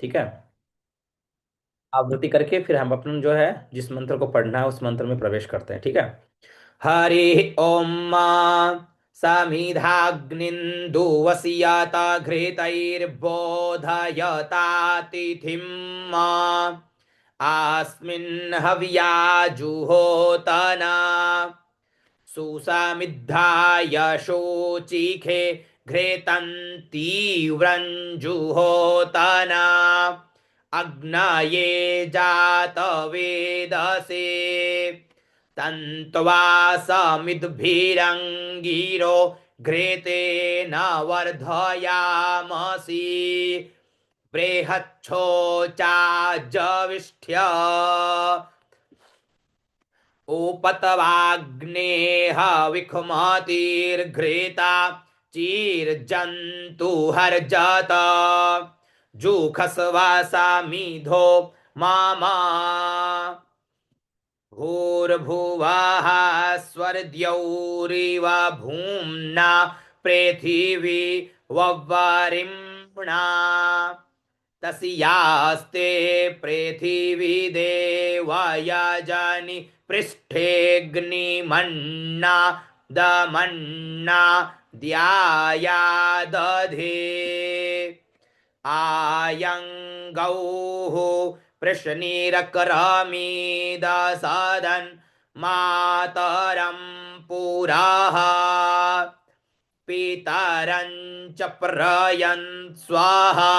ठीक है। आवृत्ति करके फिर हम अपन जो है जिस मंत्र को पढ़ना है उस मंत्र में प्रवेश करते हैं। ठीक है। हरि ओम समिधाग्निन्दुवस्यता घृतैर्बोधयता तिथिं अस्मिन् हव्या जुहोतना सुसमिद्धाय शोचिखे घृतन्तीव्रञ्जुहोतना अग्नये जातवेदसे तन्त्वा समिद्भिरङ्गिरो घृतेन वर्धयामसि बृहच्छोचाजविष्ठ्य उपतवाग्नेह विखमतिर्घृता चीर्जन्तुहर्जत जुखस्वसामिधो मामा भूर्भुवः स्वर्द्यौरिव भूम्ना पृथिवी वव्वरिम्णा तस्यास्ते पृथिवी देवयजनि पृष्ठेऽग्निमन्ना दमन्ना द्याया दधे आयं गौः पृश्निरक्रमीदसदन् मातरं पुरः पितरं च प्रयन् स्वाहा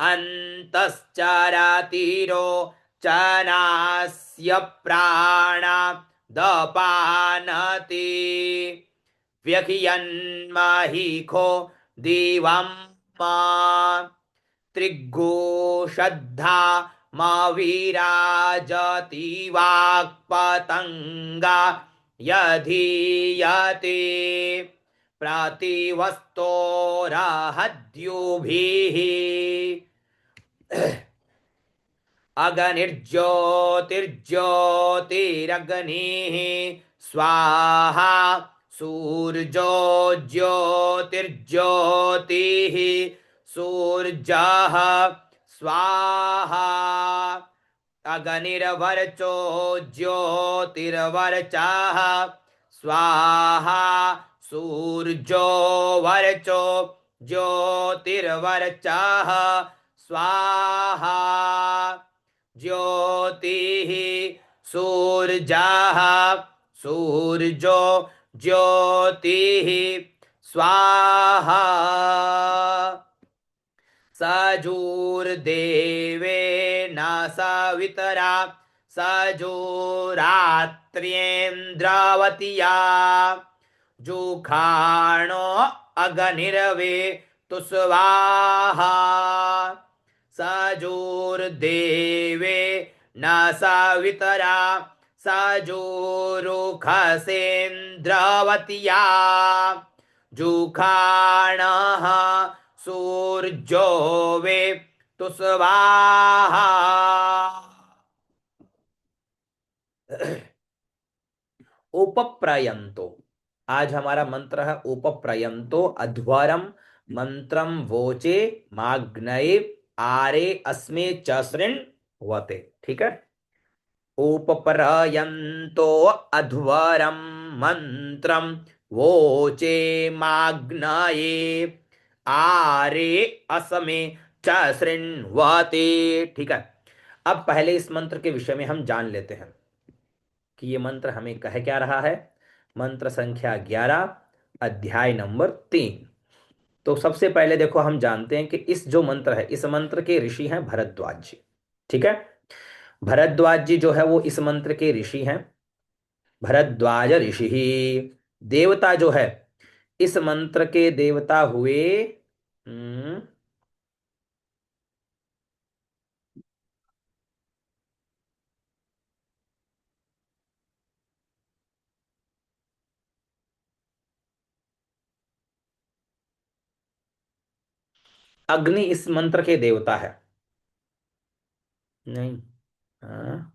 अन्तश्चरातिरो च नास्य प्राणादपानति व्यखियन्महिखो दिवं मा त्रिगोषद्धा मा विराजति वाक्पतङ्गा यधीयते प्रतिवस्तोरहद्युभिः अग्निर्ज्योतिर्ज्योतिरग्निः स्वाहा सूर्यो ज्योतिर्ज्योतिः सूर्यः स्वाहा अग्निर्वर्चो ज्योतिर्वर्चः स्वाहा सूर्यो वर्चो ज्योतिर्वर्चः स्वाहा ज्योतिः सूर्यः सूर्यो ज्योतिः स्वाहा सजोर्देवेन सवितरा सजोरात्र्येन्द्रवत्या जुखाणो अग्निर्वे तु स्वाहा सजोर्देवे न सवितरा सजोरुखसेन्द्रवत्या जुखाणः सूर्यो वे तु स्वाहा। उपप्रयंतो, आज हमारा मंत्र है उपप्रयंतो अध्वरम मंत्रम वोचे माग्नये आरे अस्मे च शृण्वते। ठीक है। उपप्रयंतो अध्वरम मंत्रम वोचे माग्नये आरे अस्मे च शृण्वते। ठीक है। अब पहले इस मंत्र के विषय में हम जान लेते हैं कि ये मंत्र हमें कह क्या रहा है। मंत्र संख्या 11, अध्याय नंबर 3। तो सबसे पहले देखो हम जानते हैं कि इस जो मंत्र है इस मंत्र के ऋषि हैं भरद्वाज जी। ठीक है। भरद्वाज जी जो है वो इस मंत्र के ऋषि हैं। भरद्वाज ऋषि ही देवता जो है इस मंत्र के देवता हुए अग्नि इस मंत्र के देवता है। नहीं। हाँ।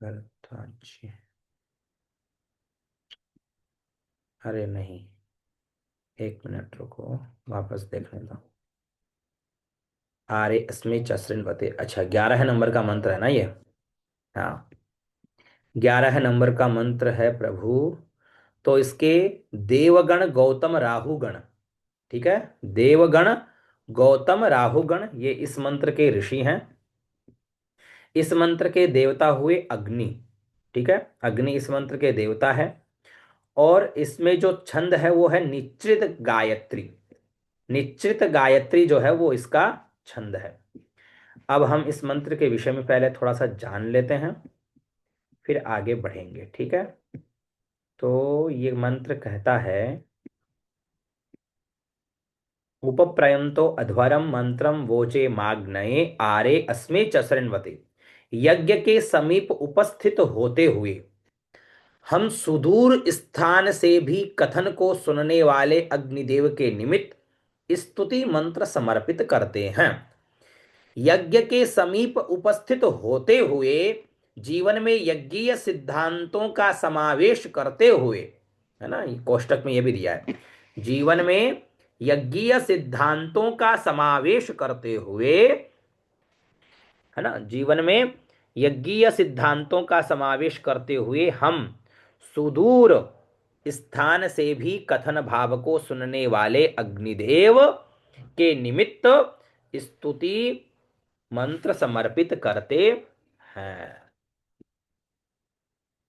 भरद्वाज जी। अरे नहीं, एक मिनट रुको, वापस देखने दो। आरे अस्मि चसरिन वते, अच्छा 11 नंबर का मंत्र है ना ये। हाँ, 11 नंबर का मंत्र है प्रभु। तो इसके देवगण गौतम राहुगण, ठीक है, देवगण गौतम राहुगण ये इस मंत्र के ऋषि हैं। इस मंत्र के देवता हुए अग्नि, ठीक है, अग्नि इस मंत्र के देवता है। और इसमें जो छंद है वो है निश्चित गायत्री। निश्चित गायत्री जो है वो इसका छंद है। अब हम इस मंत्र के विषय में पहले थोड़ा सा जान लेते हैं, फिर आगे बढ़ेंगे, ठीक है। तो ये मंत्र कहता है, उपप्रयंतो अध्वरम मंत्रम वोचे माग्नये आरे अस्मे च शृण्वते। यज्ञ के समीप उपस्थित होते हुए हम सुदूर स्थान से भी कथन को सुनने वाले अग्निदेव के निमित्त स्तुति मंत्र समर्पित करते हैं। यज्ञ के समीप उपस्थित होते हुए, जीवन में यज्ञीय सिद्धांतों का समावेश करते हुए, है ना, ये कोष्टक में ये भी दिया है, जीवन में यज्ञीय सिद्धांतों का समावेश करते हुए, है ना, जीवन में यज्ञीय सिद्धांतों का समावेश करते हुए हम सुदूर स्थान से भी कथन भाव को सुनने वाले अग्निदेव के निमित्त स्तुति मंत्र समर्पित करते हैं।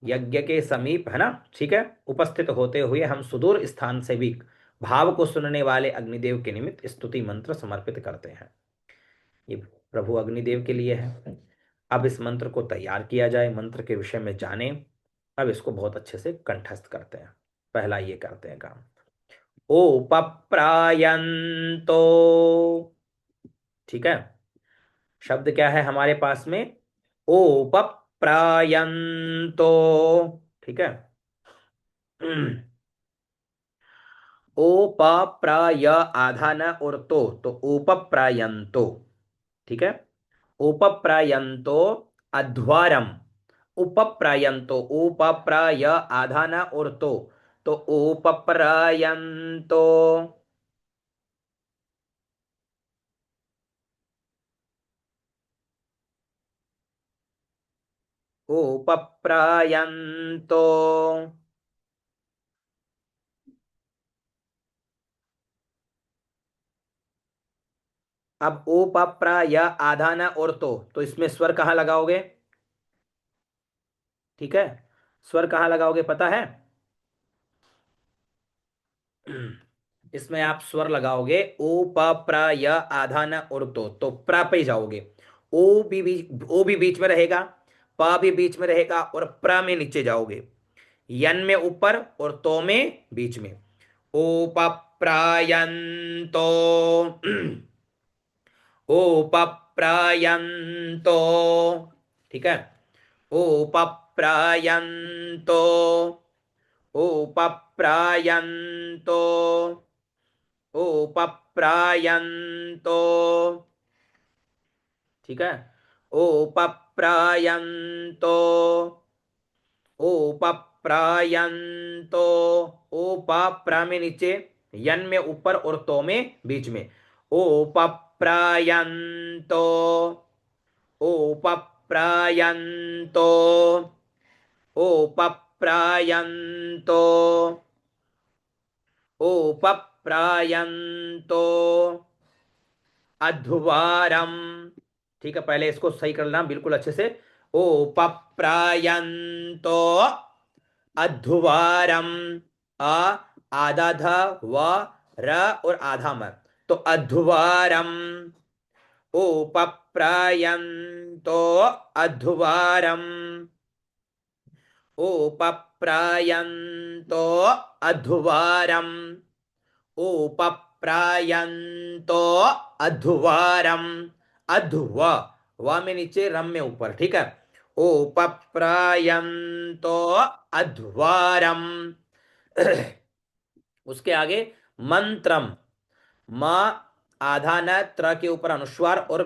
यज्ञ के समीप, है ना, ठीक है, उपस्थित होते हुए हम सुदूर स्थान से भी भाव को सुनने वाले अग्निदेव के निमित्त स्तुति मंत्र समर्पित करते हैं। ये प्रभु अग्निदेव के लिए है। अब इस मंत्र को तैयार किया जाए, मंत्र के विषय में जाने। अब इसको बहुत अच्छे से कंठस्थ करते हैं। पहला ये करते हैं काम, ओ पप्रायंतो, ठीक है। शब्द क्या है हमारे पास में, ओ पप्रायंतो, ठीक है। ओ प प्र य आधा न और तो उपप्रायंतो, ठीक है। उपप्रायंतो अध्वरम, उपप्रायंतो, उपप्राय आधा न और तो उपप्रायंतो, उपप्रायन्तो। अब उपप्राय आधा न और तो इसमें स्वर कहाँ लगाओगे, ठीक है, स्वर कहाँ लगाओगे पता है। इसमें आप स्वर लगाओगे ओ प प्र य आधा न और तो प्र पे जाओगे। ओ भी बीच में रहेगा, प भी बीच में रहेगा, और प्र में नीचे जाओगे। यन में ऊपर और तो में बीच में। ओ प प्रायंतो, ओ प प्रायंतो, ठीक है। ओ प प्रायंतो, ओ प प्रायंतो, उपप्रायन्तो, ठीक है। उपप्रायन्तो, उपप्रायन्तो, ओप प्रा में नीचे, यन में ऊपर और तो में बीच में। उपप्रायन्तो, उपप्रायन्तो, उपप्रायन्तो, उपप्रायन्तो अध्वारम, ठीक है, पहले इसको सही कर लेना बिल्कुल अच्छे से। ओ पप्रायन्तो अध्वारम, अ आधा ध व र और आधा म, तो अध्वारम। ओ पप्रायन्तो अध्वारम, ओ पप्रायन्तो अध्वारम, उपप्रायन्तो अध्वरम, अध्व, व में नीचे रम में ऊपर, ठीक है। उपप्रायन्तो अध्वरम। उसके आगे मंत्रम, म आधा न त्र के ऊपर अनुस्वार और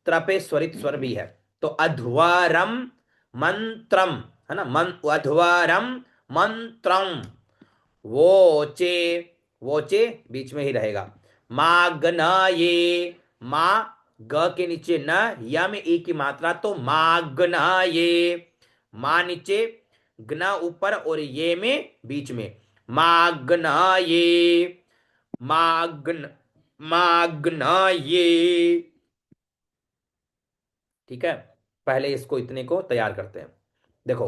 त्र पे स्वरित स्वर भी है, तो अध्वरम मंत्रम, है ना, मन अध्वरम मंत्रम, वोचे, वोचे बीच में ही रहेगा। मागनाये, मा, ग के नीचे न, या में ई की मात्रा, तो मागनाये। मा नीचे, गना ऊपर, और ये में बीच में। मागनाये, मागन, मागनाये। ठीक है, पहले इसको इतने को तैयार करते हैं। देखो,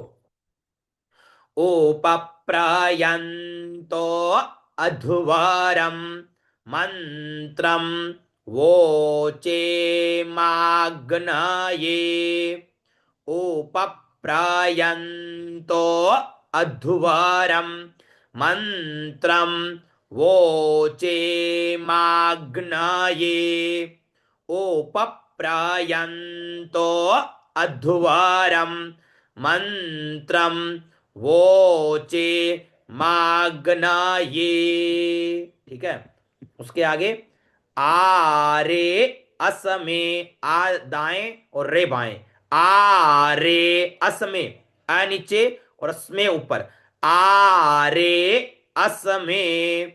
उपप्रायन्तो अध्वरं मंत्रं वोचे माग्नये। उपप्रायन्तो अध्वरं मंत्रं वोचे माग्नये। उपप्रायन्तो अध्वरं मंत्रं वोचे मागनाये। ठीक है, उसके आगे आरे असमे, आ दाएं और रे बाएं। आरे असमे, आ नीचे और अस्मे ऊपर। आरे असमे,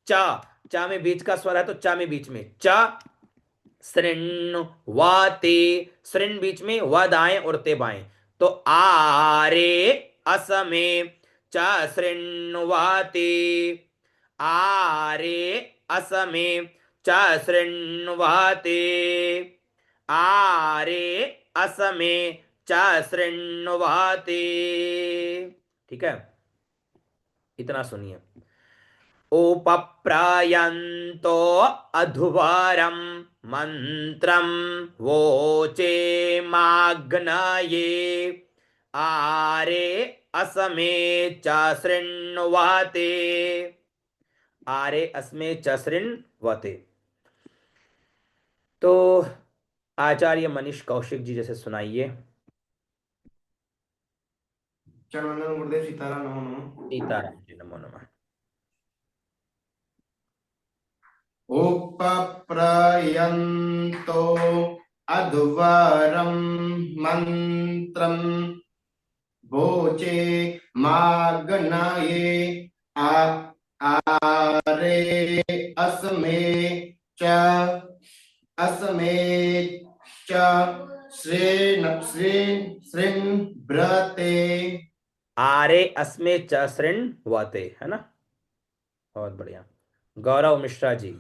च, चा में बीच का स्वर है तो चा में बीच में च। शृण्वते, शृण बीच में, व दाएं और ते बाएं। तो आरे असमे च शृण्वते। आरे असमे च शृण्वते। आरे असमे च शृण्वते। ठीक है, इतना सुनिए। उपप्रायन्तो अध्वरं मंत्रं वोचे माग्नये। आरे असमे च शृण्वते। आरे अस्मे च शृण्वते। तो आचार्य मनीष कौशिक जी जैसे सुनाइए। चरणवंदन गुरुदेव, सीताराम, नमो नमः। सीताराम जी, नमो नमः। उपप्रयन्तो अध्वरं मंत्रं भोचे मागनाये। आ आरे अस्मे च अस्मे च श्रीन आरे अस्मे च शृण्वते, है ना। बहुत बढ़िया। गौरव मिश्रा जी।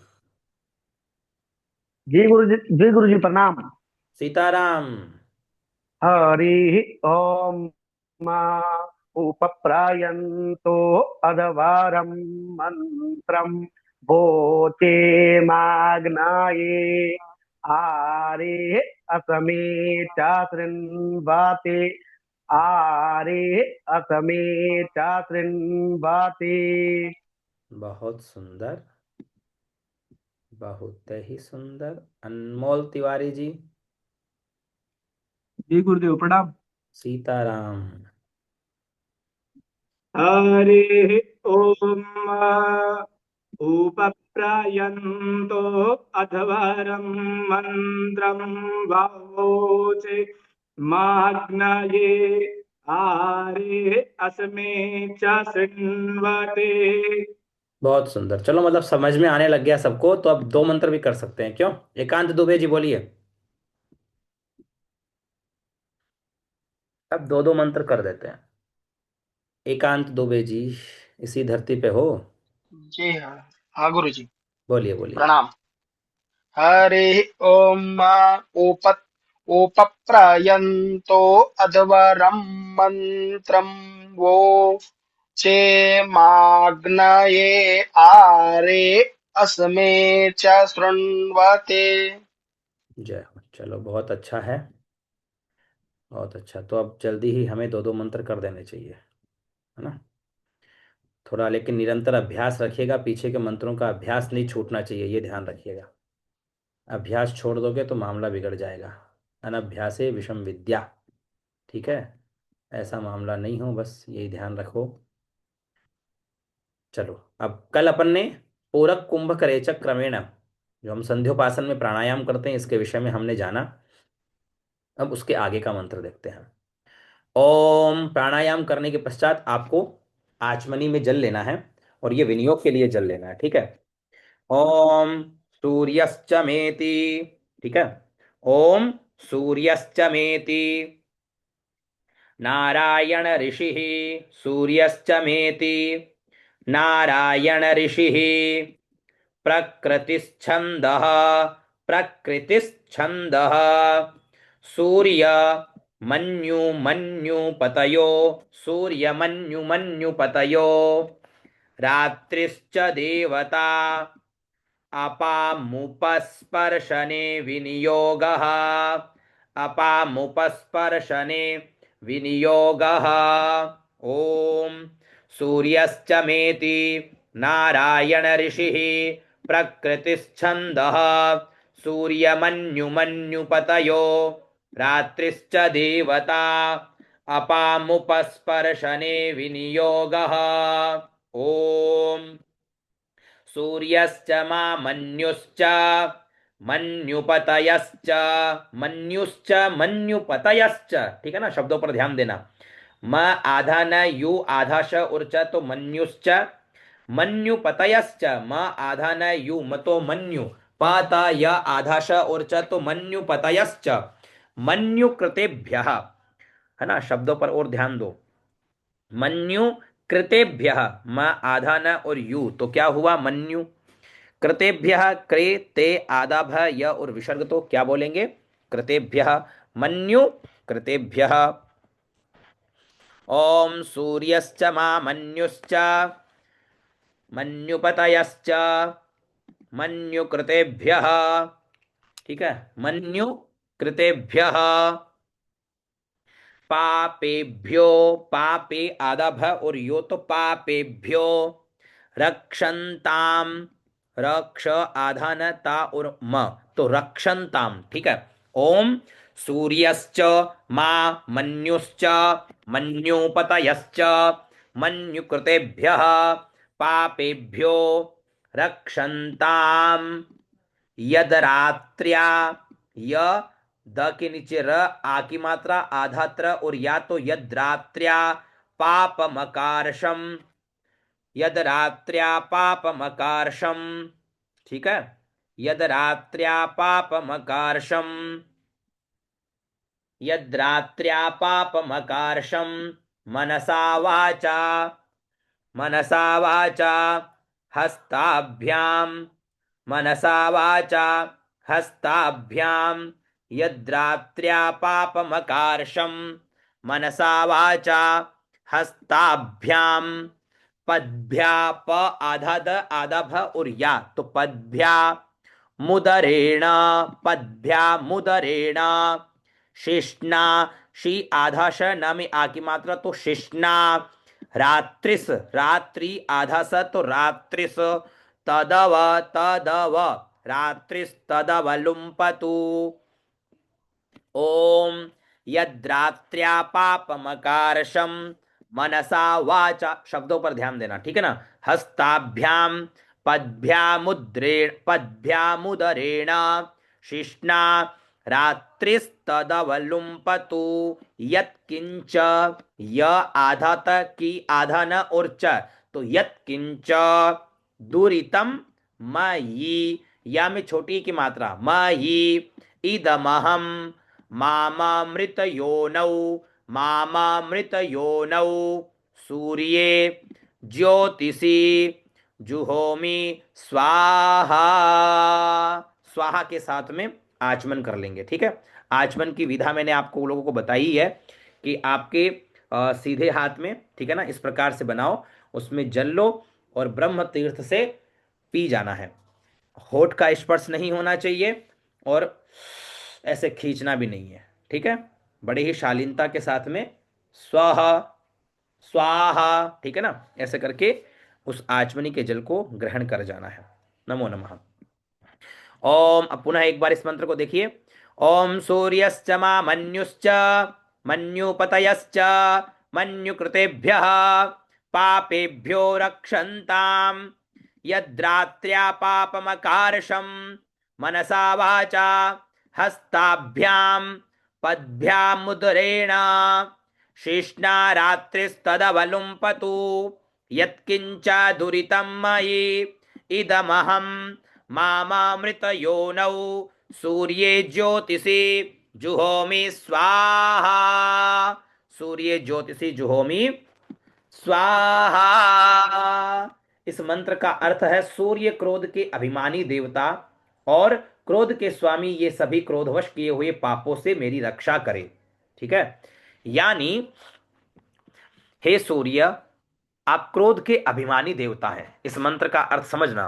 जी गुरु जी प्रणाम। सीताराम। हरि ओम। मा उपप्रायन्तो अधवारं मंत्रं भोचे माग्नाये। आरे असमे च शृण्वते। आरे असमे च शृण्वते। बहुत सुंदर, बहुत ही सुंदर। अनमोल तिवारी जी। जी गुरुदेव प्रणाम। सीताराम। हरि ओम। उपप्रायन्तो अध्वरं मंत्रं वोचे माग्नये। आरे अस्मे च शृण्वते। बहुत सुंदर। चलो, मतलब समझ में आने लग गया सबको, तो अब दो मंत्र भी कर सकते हैं, क्यों? एकांत दुबे जी बोलिए। अब दो दो मंत्र कर देते हैं। एकांत दुबे जी, इसी धरती पे हो। जी हाँ। हाँ गुरु जी। बोलिए बोलिए। प्रणाम। हरि ओम। ओपत् ओपप्रयन्तो अध्वरं मंत्रं वो चे माग्नये। आरे अस्मे च शृण्वते। जय हो। चलो, बहुत अच्छा है, बहुत अच्छा। तो अब जल्दी ही हमें दो दो मंत्र कर देने चाहिए, है ना। थोड़ा लेकिन निरंतर अभ्यास रखिएगा, पीछे के मंत्रों का अभ्यास नहीं छूटना चाहिए, ये ध्यान रखिएगा। अभ्यास छोड़ दोगे तो मामला बिगड़ जाएगा। अनभ्यासे विषम विद्या। ठीक है, ऐसा मामला नहीं हो, बस यही ध्यान रखो। चलो, अब कल अपन ने पूरक कुंभ करेचक क्रमेण, जो हम संध्योपासन में प्राणायाम करते हैं, इसके विषय में हमने जाना। अब उसके आगे का मंत्र देखते हैं। ओम, प्राणायाम करने के पश्चात आपको आचमनी में जल लेना है, और ये विनियोग के लिए जल लेना है, ठीक है। ओम सूर्यश्च मेति, ठीक है। ओम सूर्यश्च मेति, नारायण ऋषिः, सूर्यश्च मेति, नारायण ऋषिः, प्रकृतिश्छन्दः, प्रकृतिश्छन्दः, सूर्य मन्यु मन्यु पतयो, सूर्य मन्यु मन्यु पतयो, रात्रिश्च देवता, अपामुपस्पर्शने विनियोगः, अपामुपस्पर्शने विनियोगः। ओम सूर्यश्च मेति, नारायण ऋषिः, प्रकृतिश्छन्दः, सूर्यमन्युमन्युपतयो, रात्रिश्च देवता, अपामुपस्पर्शने विनियोगः। ओम सूर्यश्च मामन्युश्च, मन्युपतयश्च, मन्युश्च मन्युपतयश्च, ठीक है ना, शब्दों पर ध्यान देना। म आधा न यु आधा श उर्च तो मन्युश्च, मन्युपतयश्च म आधा न यु म तो मन्यु, पाता य आधा श उर्च तो मन्युपतयश्च, मन्युकृतेभ्यः, है ना, शब्दों पर और ध्यान दो। मन्यु कृतेभ्यः, म आधा न और यू तो क्या हुआ, मन्यु। कृतेभ्यः, क्रे ते आदा भ य और विसर्ग तो क्या बोलेंगे, कृतेभ्यः, मन्यु कृतेभ्यः। ओम सूर्यश्च मामन्युश्च, मन्युपतयश्च, मन्युकृतेभ्यः, ठीक है, मन्यु कृतेभ्यः। पापेभ्यो, पापे आधा भ और यो तो पापेभ्यो, रक्षन्ताम, रक्ष आधा न ता और म तो रक्षन्ताम, ठीक है। ओम सूर्यश्च मा मन्युश्च, मन्युपतयश्च, मन्युकृतेभ्यः, पापेभ्यो, रक्षन्ताम, यदरात्र्या, य द के नीचे र, आ की मात्रा आधा त्र और या तो यद्रात्र्या पापमकार्षम, यदरात्र्या पापमकार्षम, ठीक है, यदरात्र्या पापमकार्षम, यद्रात्र्या पापमकार्षम, मनसा वाचा, मनसा वाचा, हस्ताभ्याम, मनसा वाचा, हस्ताभ्याम, यद्रात्र्या पापमकार्षम, मनसा वाचा, हस्ताभ्याम, पद्भ्या प आधा द आधा भ और या तो पद्भ्या, मुदरेण, पद्भ्या मुदरेण, शिष्णा, शी आधा श न में आ की मात्रा तो शिष्णा, रात्रिस, रात्रि आधा स तो रात्रिस, तदव, तदव, रात्रिस तदव लुम्पतु। ओम यद्रात्र्या पापमकार्षम, मनसा वाचा, शब्दों पर ध्यान देना, ठीक है ना। हस्ताभ्याम, पद्भ्यामुद्रेण, पद्भ्यामुदरेण, शिष्णा, रात्रिस्तदवलुम्पतु, यत्किंच, य आधा त की आधा न और च तो यत्किंच, दुरितम मयि, या में छोटी की मात्रा मयि, इदमहम, मामामृतयोनौ, मामामृतयोनौ, सूर्ये ज्योतिषि जुहोमि स्वाहा, स्वाहा के साथ में आचमन कर लेंगे, ठीक है। आचमन की विधा मैंने आपको लोगों को बताई है कि आपके सीधे हाथ में, ठीक है ना, इस प्रकार से बनाओ, उसमें जल लो और ब्रह्म तीर्थ से पी जाना है। होठ का स्पर्श नहीं होना चाहिए और ऐसे खींचना भी नहीं है, ठीक है। बड़े ही शालीनता के साथ में स्वाहा स्वाहा, ठीक है ना, ऐसे करके उस आचमनी के जल को ग्रहण कर जाना है। नमो नमः। ओम, अब पुनः एक बार इस मंत्र को देखिए। ओम सूर्यश्च मामन्युश्च, मन्युपतयश्च, मन्युकृतेभ्यः, पापेभ्यो रक्षन्ताम्, यद्रात्र्या पापमकार्षम्, मनसा वाचा, हस्ताभ्यां, पद्भ्यामुदरेण, शिष्णा रात्रिस्तदवलुम्पतु, यत्किञ्चादुरितं मयि इदमहं मामामृतयोनौ सूर्ये ज्योतिषि जुहोमि स्वाहा। सूर्य ज्योतिषि जुहोमि स्वाहा। इस मंत्र का अर्थ है सूर्य क्रोध के अभिमानी देवता और क्रोध के स्वामी ये सभी क्रोधवश किए हुए पापों से मेरी रक्षा करे। ठीक है, यानी हे सूर्य, आप क्रोध के अभिमानी देवता हैं, इस मंत्र का अर्थ समझना।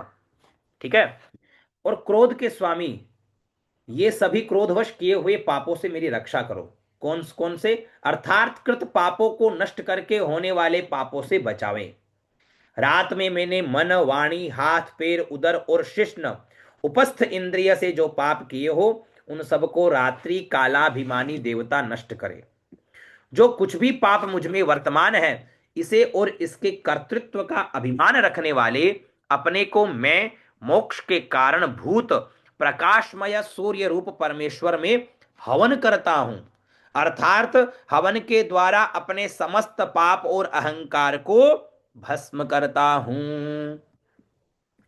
ठीक है, और क्रोध के स्वामी ये सभी क्रोधवश किए हुए पापों से मेरी रक्षा करो। कौन कौन से? अर्थात कृत पापों को नष्ट करके होने वाले पापों से बचावें। रात में मैंने मन, वाणी, हाथ, पैर, उदर और शिश्न उपस्थ इंद्रिय से जो पाप किए हो उन सबको रात्रि कालाभिमानी देवता नष्ट करे। जो कुछ भी पाप मुझ में वर्तमान है इसे और इसके कर्तृत्व का अभिमान रखने वाले अपने को मैं मोक्ष के कारण भूत प्रकाशमय सूर्य रूप परमेश्वर में हवन करता हूं। अर्थात हवन के द्वारा अपने समस्त पाप और अहंकार को भस्म करता हूं।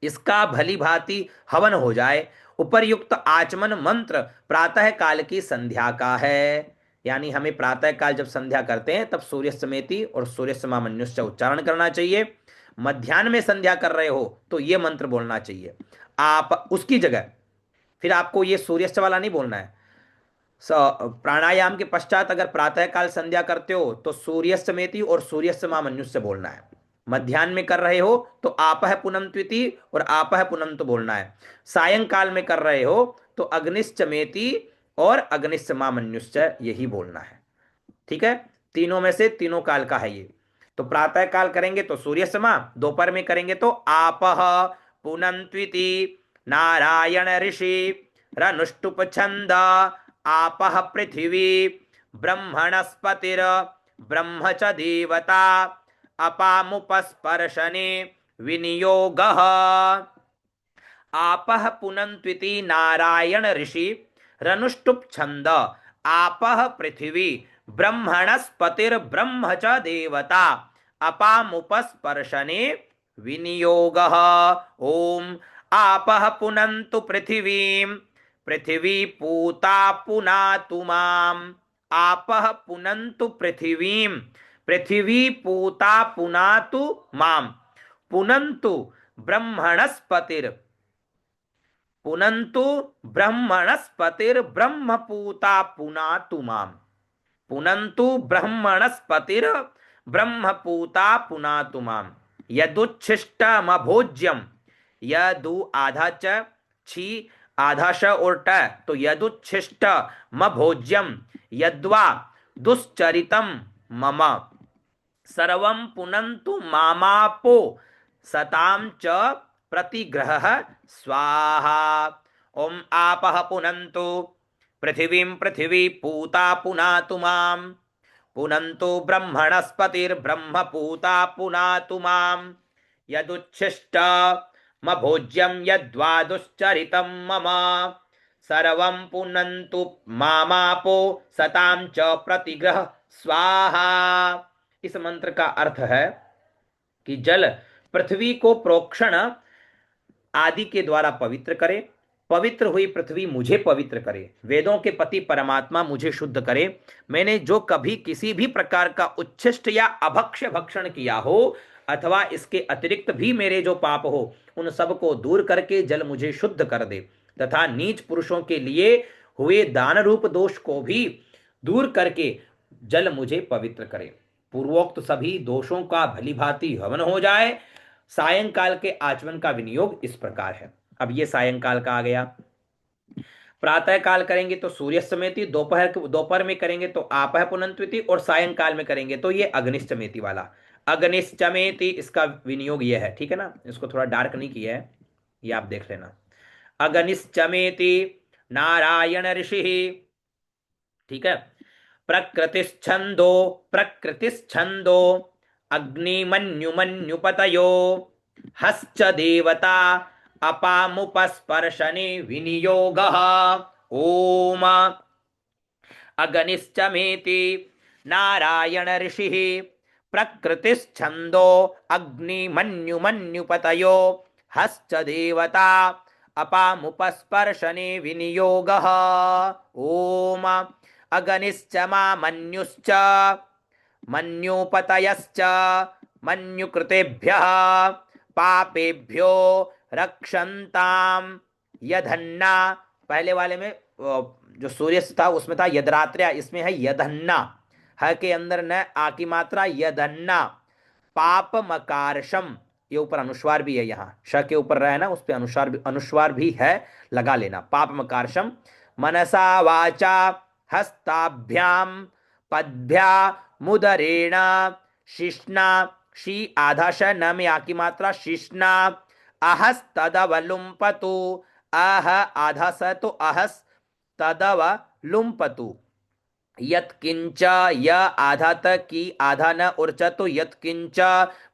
इसका भली भांति हवन हो जाए। उपर्युक्त आचमन मंत्र प्रातः काल की संध्या का है, यानी हमें प्रातः काल जब संध्या करते हैं तब सूर्य समेति और सूर्य समामन्युश्च उच्चारण करना चाहिए। मध्यान्ह में संध्या कर रहे हो तो ये मंत्र बोलना चाहिए। आप उसकी जगह फिर आपको ये सूर्यास्त वाला नहीं बोलना है। प्राणायाम के पश्चात अगर प्रातः काल संध्या करते हो तो सूर्य समेति और सूर्य समामन्युश्च बोलना है। मध्यान्ह में कर रहे हो तो आपह पुनन्त्विति और आपह पुनन्त बोलना है। सायंकाल में कर रहे हो तो अग्निश्चमेति और अग्निश्चमामन्युश्च यही बोलना है। ठीक है, तीनों में से तीनों काल का है ये। तो प्रातः काल करेंगे तो सूर्य समा, दोपहर में करेंगे तो आपह पुनन्त्विति नारायण ऋषि रनुष्टुप छंद आपह पृथिवी ब्रह्मणस्पतिर ब्रह्म च देवता अपामुपस्पर्शने विनियोगः। आपः पुनन्त्विति नारायण ऋषि रनुष्टुप छंद आपः पृथिवी ब्रह्मणस्पतिर्ब्रह्म च देवता अपामुपस्पर्शने विनियोगः। ओम आपः पुनन्तु पृथिवीं पृथिवी पूता पुनातु माम्। आपः पुनन्तु पृथिवीं पृथिवी पूता पुनातु माम्। पुनन्तु ब्रह्मणस्पतिर पुनन्तु ब्रह्मणस्पतिर्ब्रह्म पूता पुनातु माम्। पुनन्तु ब्रह्मणस्पतिर्ब्रह्म पूता पुनातु माम्। यदुच्छिष्टमभोज्यम, यदु आधा च छी आधा श और ट तो यदुच्छिष्ट म भोज्यम यद्वा दुश्चरितम मम सर्वं पुनन्तु मामापो सतां च प्रतिग्रह स्वाहा। ओम आपः पुनन्तु पृथिवीं पृथिवी पूता पुनातु माम्। पुनन्तु ब्रह्मणस्पतिर्ब्रह्म पूता पुनातु माम्। यदुच्छिष्ट मभोज्यं यद्वा दुश्चरितं मम सर्वं पुनन्तु मामापो सतां च प्रतिग्रह स्वाहा। इस मंत्र का अर्थ है कि जल पृथ्वी को प्रोक्षण आदि के द्वारा पवित्र करे, पवित्र हुई पृथ्वी मुझे पवित्र करे, वेदों के पति परमात्मा मुझे शुद्ध करे। मैंने जो कभी किसी भी प्रकार का उच्छिष्ट या अभक्ष्य भक्षण किया हो अथवा इसके अतिरिक्त भी मेरे जो पाप हो उन सब को दूर करके जल मुझे शुद्ध कर दे, तथा नीच पुरुषों के लिए हुए दान रूप दोष को भी दूर करके जल मुझे पवित्र करे। पूर्वोक्त सभी दोषों का भली भांति हवन हो जाए। सायंकाल के आचमन का विनियोग इस प्रकार है। अब ये सायंकाल का आ गया। प्रातः काल करेंगे तो सूर्य समेति, दोपहर में करेंगे तो आपह पुनन्त्विति और सायंकाल में करेंगे तो ये अग्निश्चमेति वाला। अग्निश्चमेति इसका विनियोग ये है, ठीक है ना, इसको थोड़ा डार्क नहीं किया है, ये आप देख लेना। अग्निश्चमेति नारायण ऋषि, ठीक है। प्रकृतिश्छंदो अग्निमन्युमन्युपतयो हश्च देवता अपामुपस्पर्शने विनियोगः। ओम अग्निश्चमेति नारायण ऋषिः प्रकृतिश्छन्दो अग्निमन्युमन्युपतयो हश्च देवता अपामुपस्पर्शने विनियोगः ॐ अगनिश्च मामन्युश्च मन्युपतयश्च मन्युकृतेभ्यः पापेभ्यो रक्षन्ताम यधन्ना। पहले वाले में जो सूर्य था उसमें था यदरात्र्या, इसमें है यधन्ना। ह के अंदर न आ की मात्रा, यधन्ना पाप मकारशम। ये ऊपर अनुस्वार भी है, यहाँ श के ऊपर रहे ना उस पे अनुस्वार भी है, लगा लेना। पाप मकारशम मनसा वाचा हस्ताभ्याम पद्भ्या मुदरेण शिष्णा। शी आधा श न में आ की मात्रा शिष्णा अहस तदवलुम्पतु। अह आधा स तो अहस तदवलुम्पतु। यत्किंच य आधा तक की आधा न उर्च तो यत्किंच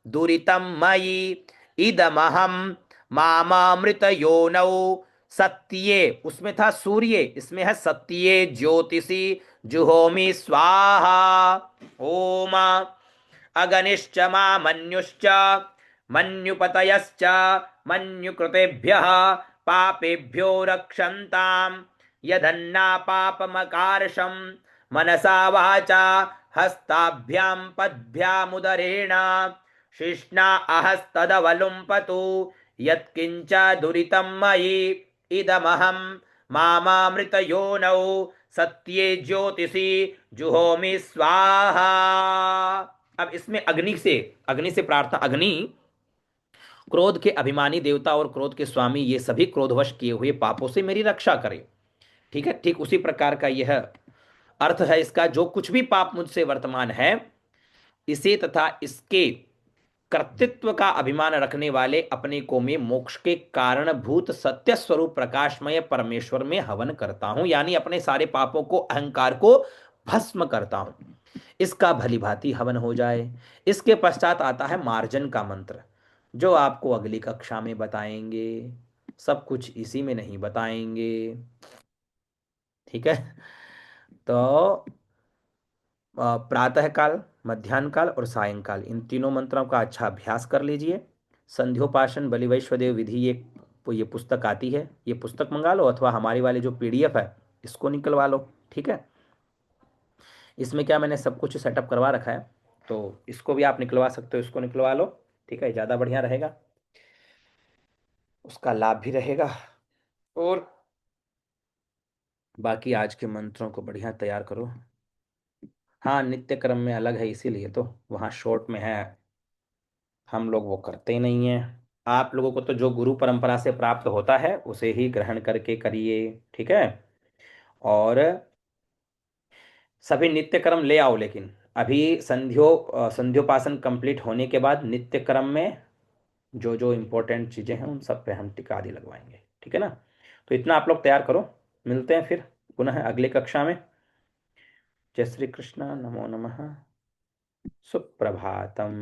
दुरितम मयि इदमहम मामामृत योनौ सत्ये। उसमें था सूर्य, इसमें है सत्ये ज्योतिषी जुहोमि स्वाहा। ओम अगनिश्च मामन्युश्च मन्युपतयश्च मन्युकृतेभ्यः पापेभ्यो रक्षन्ताम् यदन्ना पापमकार्षम् मनसा वाचा हस्ताभ्यां पद्भ्यामुदरेण शिष्णा अहस्तदवलुम्पतु। यत्किंच दुरितं मयि इदमहं मामामृतयोनौ सत्ये ज्योतिषि जुहोमि स्वाहा। अब इसमें अग्नि से प्रार्थना। अग्नि क्रोध के अभिमानी देवता और क्रोध के स्वामी, ये सभी क्रोधवश किए हुए पापों से मेरी रक्षा करे। ठीक है, ठीक उसी प्रकार का यह अर्थ है इसका। जो कुछ भी पाप मुझसे वर्तमान है, इसे तथा इसके कर्तृत्व का अभिमान रखने वाले अपने को में मोक्ष के कारणभूत सत्य स्वरूप प्रकाशमय परमेश्वर में हवन करता हूं, यानी अपने सारे पापों को, अहंकार को भस्म करता हूं। इसका भली भांति हवन हो जाए। इसके पश्चात आता है मार्जन का मंत्र, जो आपको अगली कक्षा में बताएंगे। सब कुछ इसी में नहीं बताएंगे। ठीक है, तो प्रातः काल, मध्यान्ह काल और सायंकाल, इन तीनों मंत्रों का अच्छा अभ्यास कर लीजिए। संध्योपासन बलि वैश्वदेव विधि, ये पुस्तक आती है, ये पुस्तक मंगा लो, अथवा हमारी वाली जो पीडीएफ है इसको निकलवा लो। ठीक है, इसमें क्या मैंने सब कुछ सेटअप करवा रखा है, तो इसको भी आप निकलवा सकते हो, इसको निकलवा लो। ठीक है, ज़्यादा बढ़िया रहेगा, उसका लाभ भी रहेगा। और बाकी आज के मंत्रों को बढ़िया तैयार करो। हाँ, नित्य क्रम में अलग है, इसीलिए तो वहाँ शॉर्ट में है, हम लोग वो करते ही नहीं हैं। आप लोगों को तो जो गुरु परंपरा से प्राप्त होता है उसे ही ग्रहण करके करिए। ठीक है, और सभी नित्य कर्म ले आओ, लेकिन अभी संध्योपासन कंप्लीट होने के बाद नित्य कर्म में जो जो इम्पोर्टेंट चीज़ें हैं उन सब पे हम टिका आदि लगवाएंगे। ठीक है ना, तो इतना आप लोग तैयार करो। मिलते हैं फिर पुनः अगली कक्षा में। जय श्री कृष्ण, नमो नमः, सुप्रभातम।